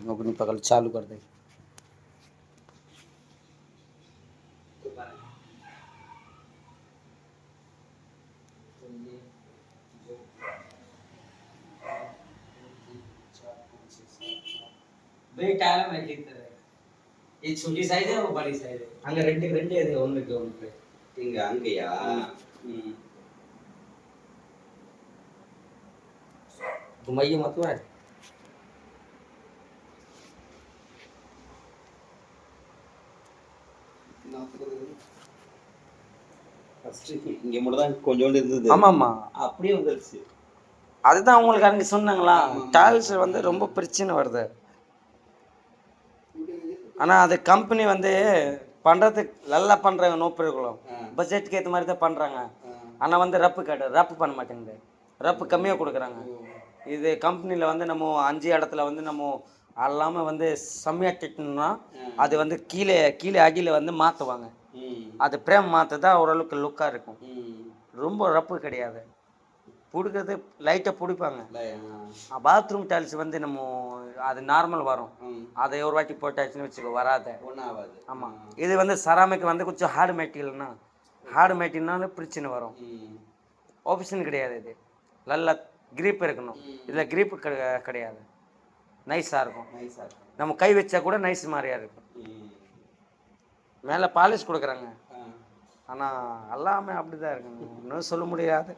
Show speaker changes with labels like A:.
A: अपनी पकड़ चालू कर दे। भाई टाइम है ठीक तरह ये छोटी साइज है वो बड़ी साइज है அங்க ரெண்டு ரெண்டு இது ஒண்ணுக்கு ஒண்ணு இங்க அங்கயா घुमाइए मत है இங்க மட்டும் தான் கொஞ்சோண்டு இருந்தது ஆமாமா அப்படியே வந்துருச்சு அதுதான் உங்களுக்கு அன்னைக்கு சொன்னாங்களா டைல்ஸ் வந்து ரொம்ப பிரச்சனை வருது ஆனால் அது கம்பெனி வந்து பண்ணுறதுக்கு நல்லா பண்ணுறாங்க நோப்பிருக்கலாம் பட்ஜெட்டுக்கு ஏற்ற மாதிரி தான் பண்ணுறாங்க ஆனால் வந்து ரப்பு பண்ண மாட்டேங்குது ரப்பு கம்மியாக கொடுக்குறாங்க இது கம்பெனியில் வந்து நம்ம 5 இடத்துல வந்து நம்ம அல்லாமல் வந்து செம்மையாக கட்டணும்னா அது வந்து கீழே அடியில் வந்து மாற்றுவாங்க அது பிரேம் மாற்றுதான் ஓரளவுக்கு லுக்காக இருக்கும் ரொம்ப ரப்பு கிடையாது பிடிக்கிறது லைட்டாக பிடிப்பாங்க பாத்ரூம் டைல்ஸ் வந்து நம்ம அது நார்மல் வரும் அதை ஒரு வாட்டி போட்டாச்சுன்னு வச்சுக்கோ வராது ஒன்றும் ஆகாது ஆமாம் இது வந்து செராமிக் வந்து கொஞ்சம் ஹார்டு மெட்டீரியல்னா ஹார்டு மெட்டீரியல்னாலும் பிரச்சனை வரும் ஆப்ஷன் கிடையாது இது நல்லா கிரீப் இருக்கணும் இதில் கிரீப்பு கிடையாது நைஸாக இருக்கும் நம்ம கை வச்சா கூட நைஸ் மாதிரியா இருக்கும் மேலே பாலிஷ் கொடுக்குறாங்க ஆனால் எல்லாமே அப்படி தான் இருக்குங்க இன்னும் சொல்ல முடியாது